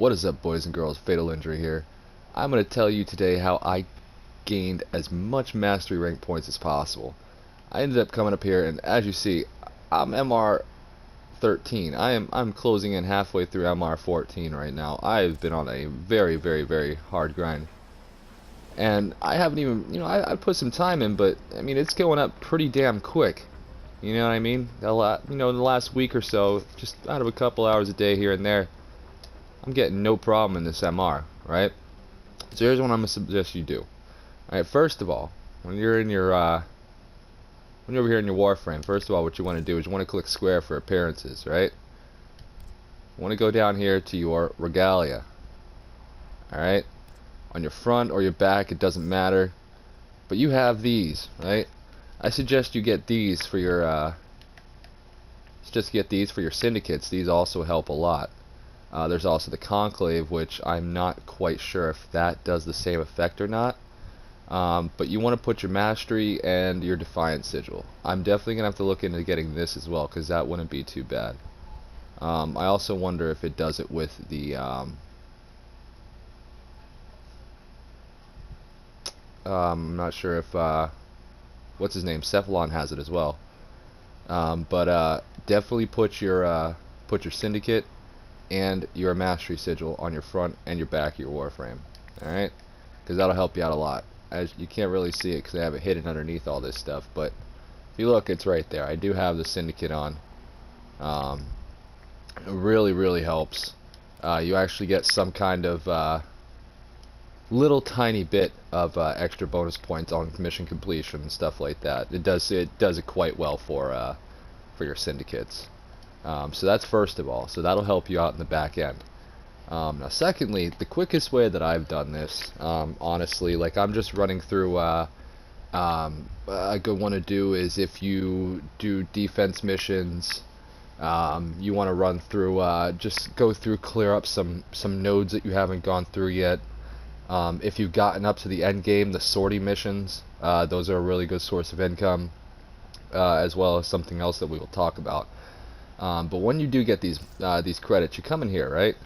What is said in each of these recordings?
What is up, boys and girls? Fatal Injury here. I'm going to tell you today how I gained as much mastery rank points as possible. I ended up coming up here, and as you see, I'm MR 13. I'm closing in halfway through MR 14 right now. I've been on a very hard grind, and I haven't even, I put some time in, but I mean it's going up pretty damn quick. You know what I mean? In the last week or so, just out of a couple hours a day here and there, I'm getting no problem in this MR, right? So here's what I'm gonna suggest you do. Alright, first of all, when you're in your when you're over here in your Warframe, first of all, what you want to do is you want to click square for appearances, right? You want to go down here to your regalia. Alright? On your front or your back, it doesn't matter. But you have these, right? I suggest you get these for your syndicates. These also help a lot. There's also the Conclave, which I'm not quite sure if that does the same effect or not. But you want to put your Mastery and your Defiant Sigil. I'm definitely going to have to look into getting this as well, because that wouldn't be too bad. I also wonder if it does it with the... I'm not sure if... what's his name? Cephalon has it as well. But definitely put your Syndicate and your Mastery Sigil on your front and your back of your Warframe. Alright? Because that'll help you out a lot. As you can't really see it because I have it hidden underneath all this stuff, but if you look, it's right there. I do have the Syndicate on. It really helps. You actually get some kind of little tiny bit of extra bonus points on mission completion and stuff like that. It does it quite well for your syndicates. So that's first of all. So that'll help you out in the back end. Now, secondly, the quickest way that I've done this, honestly, like I'm just running through. I want to do is if you do defense missions, you want to run through, just go through, clear up some nodes that you haven't gone through yet. If you've gotten up to the end game, the sortie missions, those are a really good source of income, as well as something else that we will talk about. But when you do get these credits, you come in here, right?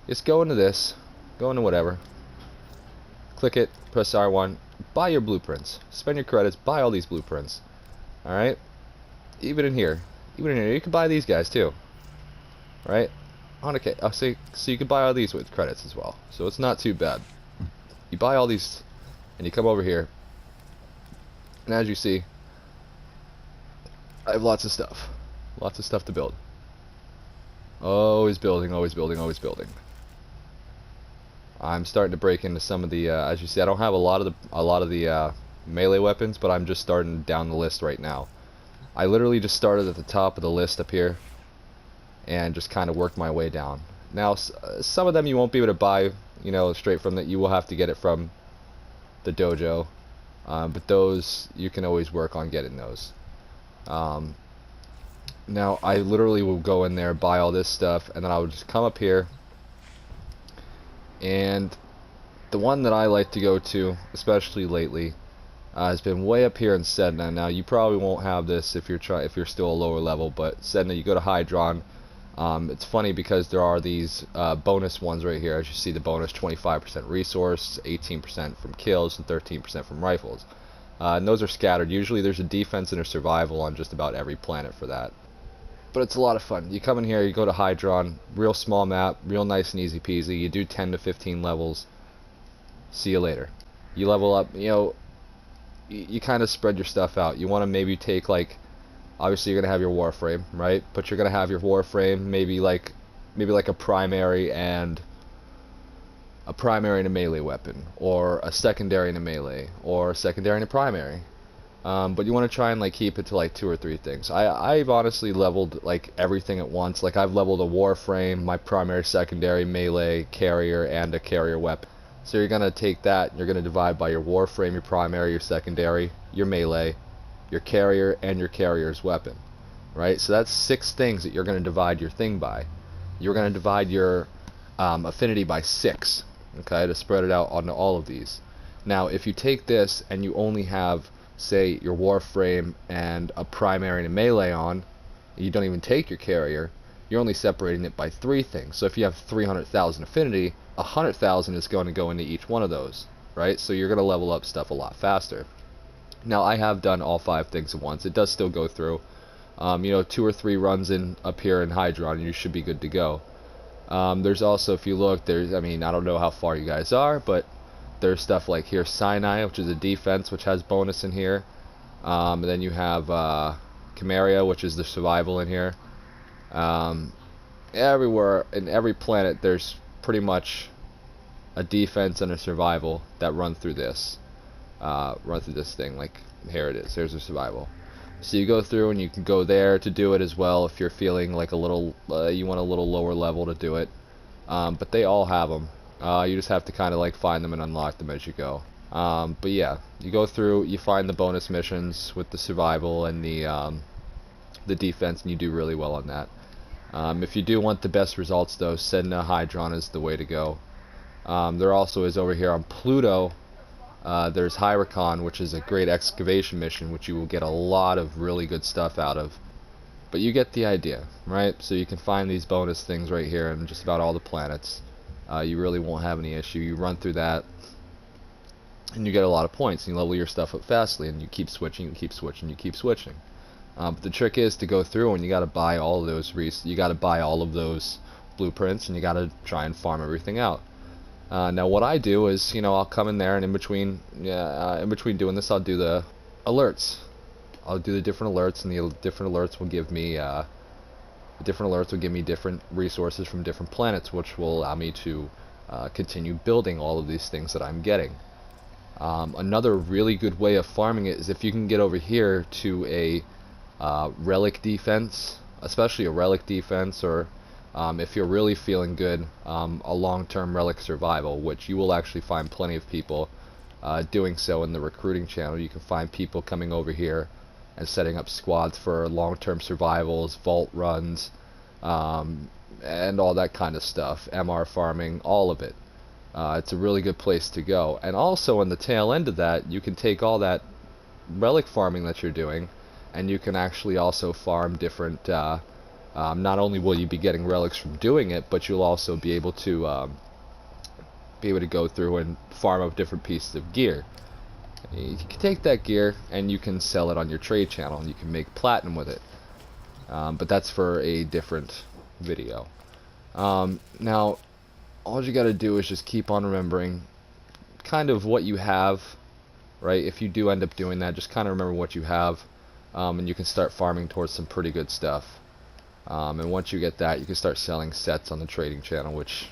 Just go into this, go into whatever, click it, press R1, buy your blueprints, spend your credits, buy all these blueprints. Alright? Even in here, you can buy these guys too. Right? Okay, so you can buy all these with credits as well. So it's not too bad. You buy all these, and you come over here, and as you see, I have lots of stuff to build. Always building. I'm starting to break into some of the, as you see, I don't have a lot of the melee weapons, but I'm just starting down the list right now. I literally just started at the top of the list up here, and just kind of worked my way down. Now, some of them you won't be able to buy, straight from that. You will have to get it from the dojo, but those you can always work on getting those. Now, I literally will go in there, buy all this stuff, and then I would just come up here. And the one that I like to go to, especially lately, has been way up here in Sedna. Now, you probably won't have this if you're still a lower level, but Sedna, you go to Hydron. It's funny because there are these bonus ones right here. As you see, the bonus 25% resource, 18% from kills, and 13% from rifles. And those are scattered. Usually there's a defense and a survival on just about every planet for that. But it's a lot of fun. You come in here, you go to Hydron, real small map, real nice and easy peasy. You do 10 to 15 levels. See you later. You level up, you kind of spread your stuff out. You want to maybe take, like, obviously you're going to have your Warframe, right? But you're going to have your Warframe, maybe like a primary and a melee weapon, or a secondary and a melee, or a secondary and a primary. But you want to try and like keep it to like 2 or 3 things. I've honestly leveled like everything at once. Like I've leveled a Warframe, my primary, secondary, melee, carrier, and a carrier weapon. So you're gonna take that, you're gonna divide by your Warframe, your primary, your secondary, your melee, your carrier, and your carrier's weapon. Right? So that's 6 things that you're gonna divide your thing by. You're gonna divide your affinity by 6. Okay, to spread it out onto all of these. Now, if you take this and you only have, say, your Warframe and a primary and a melee on, you don't even take your carrier, you're only separating it by 3 things. So if you have 300,000 affinity, 100,000 is going to go into each one of those, right? So you're going to level up stuff a lot faster. Now, I have done all 5 things at once. It does still go through. You know, 2 or 3 runs in up here in Hydron, and you should be good to go. There's also, if you look, there's, I mean, I don't know how far you guys are, but there's stuff like here, Sinai, which is a defense, which has bonus in here. And then you have Chimeria, which is the survival in here. Everywhere, in every planet, there's pretty much a defense and a survival that run through this. Thing. Like, here it is. Here's the survival. So you go through and you can go there to do it as well if you're feeling like a little, you want a little lower level to do it. But they all have them. You just have to kind of like find them and unlock them as you go. But yeah, you go through, you find the bonus missions with the survival and the defense, and you do really well on that. If you do want the best results though, Sedna Hydron is the way to go. There also is over here on Pluto. There's Hyricon, which is a great excavation mission, which you will get a lot of really good stuff out of. But you get the idea, right? So you can find these bonus things right here in just about all the planets. You really won't have any issue. You run through that, and you get a lot of points. And you level your stuff up fastly, and you keep switching, you keep switching, you keep switching. But the trick is to go through, and you got to buy all of those. You got to buy all of those blueprints, and you got to try and farm everything out. Now what I do is, you know, I'll come in there, and in between doing this, I'll do the alerts. I'll do the different alerts, and the different alerts will give me different resources from different planets, which will allow me to continue building all of these things that I'm getting. Another really good way of farming it is if you can get over here to a relic defense, especially a relic defense, or if you're really feeling good, a long-term relic survival, which you will actually find plenty of people doing so in the recruiting channel. You can find people coming over here and setting up squads for long-term survivals, vault runs, and all that kind of stuff, MR farming, all of it. It's a really good place to go. And also on the tail end of that, you can take all that relic farming that you're doing, and you can actually also farm different not only will you be getting relics from doing it, but you'll also be able to go through and farm up different pieces of gear. You can take that gear and you can sell it on your trade channel, and you can make platinum with it. But that's for a different video. Now, all you got to do is just keep on remembering kind of what you have, right? If you do end up doing that, just kind of remember what you have, and you can start farming towards some pretty good stuff. And once you get that, you can start selling sets on the trading channel, which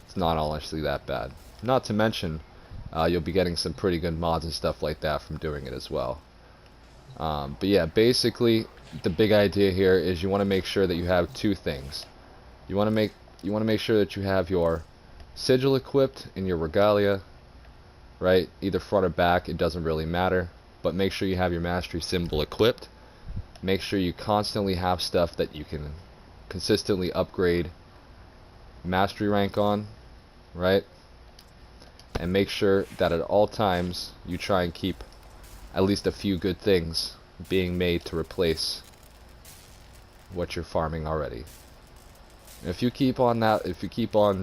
it's not honestly that bad. Not to mention, you'll be getting some pretty good mods and stuff like that from doing it as well. But yeah, basically, the big idea here is you want to make sure that you have 2 things. You want to make sure that you have your sigil equipped in your regalia, right? Either front or back, it doesn't really matter. But make sure you have your mastery symbol equipped. Make sure you constantly have stuff that you can consistently upgrade mastery rank on, right? And make sure that at all times you try and keep at least a few good things being made to replace what you're farming already. If you keep on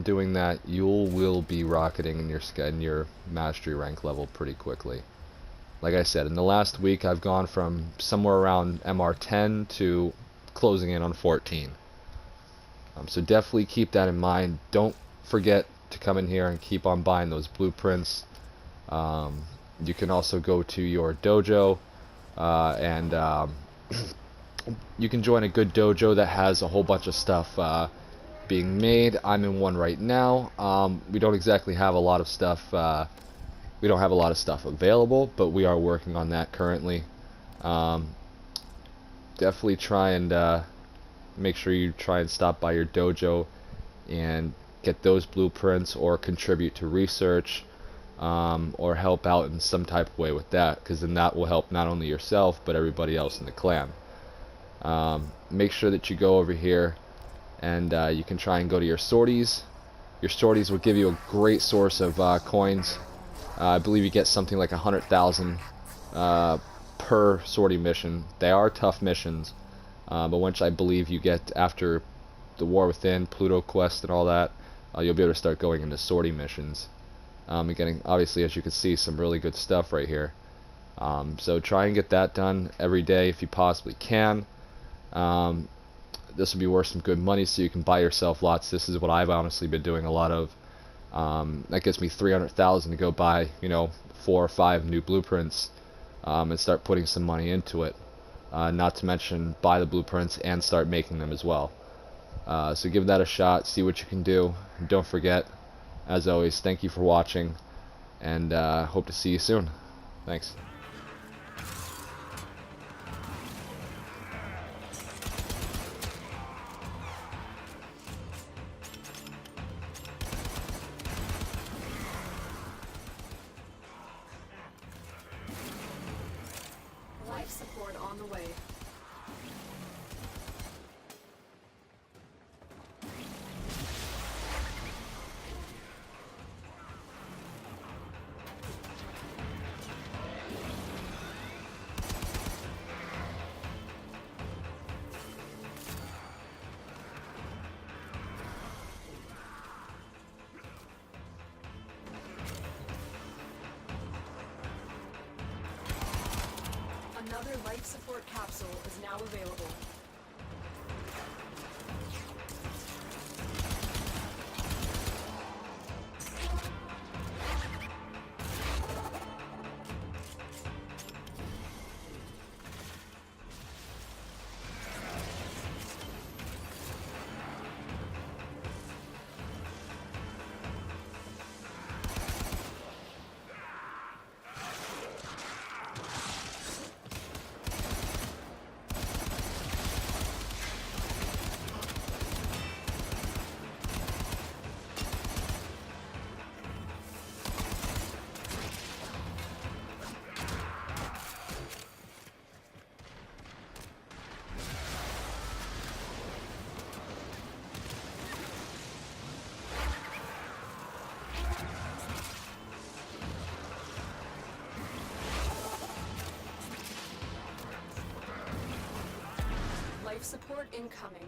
doing that, you will be rocketing in your mastery rank level pretty quickly. Like I said, in the last week I've gone from somewhere around MR10 to closing in on 14. So definitely keep that in mind. Don't forget to come in here and keep on buying those blueprints. You can also go to your dojo and you can join a good dojo that has a whole bunch of stuff being made. I'm in one right now. We don't exactly have a lot of stuff. We don't have a lot of stuff available, but we are working on that currently. Definitely try and make sure you try and stop by your dojo and get those blueprints, or contribute to research, or help out in some type of way with that, because then that will help not only yourself but everybody else in the clan. Make sure that you go over here and you can try and go to your sorties. Your sorties will give you a great source of coins. I believe you get something like 100,000 per sortie mission. They are tough missions, But once I believe you get after the War Within, Pluto Quest, and all that, you'll be able to start going into sortie missions. And getting, obviously, as you can see, some really good stuff right here. So try and get that done every day if you possibly can. This will be worth some good money, so you can buy yourself lots. This is what I've honestly been doing a lot of. That gets me 300,000 to go buy, 4 or 5 new blueprints, and start putting some money into it. Not to mention buy the blueprints and start making them as well. So give that a shot, see what you can do. And don't forget, as always, thank you for watching, and hope to see you soon. Thanks. Life support on the way. Another life support capsule is now available. Life support incoming.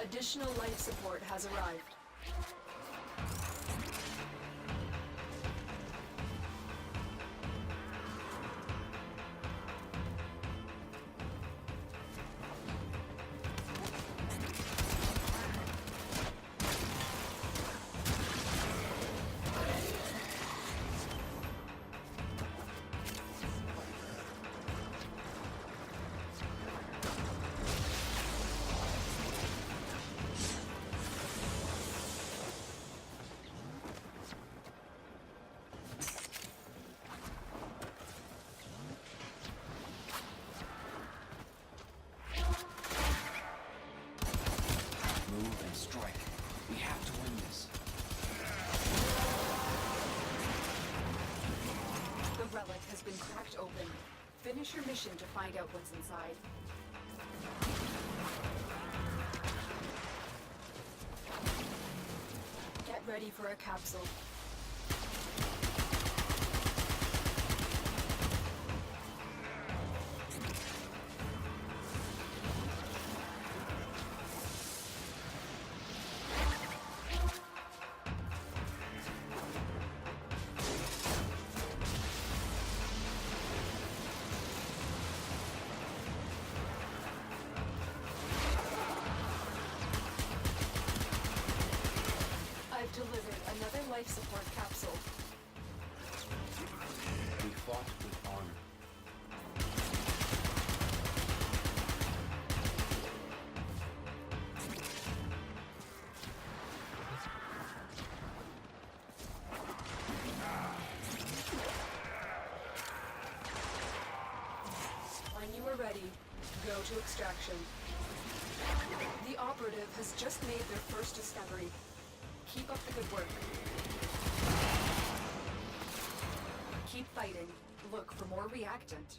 Additional life support has arrived. Move and strike. We have to win this. The relic has been cracked open. Finish your mission to find out what's inside. Get ready for a capsule. I've delivered another life support capsule. We fought with honor. When you are ready, go to extraction. The operative has just made their first discovery. Keep up the good work. Keep fighting. Look for more reactant.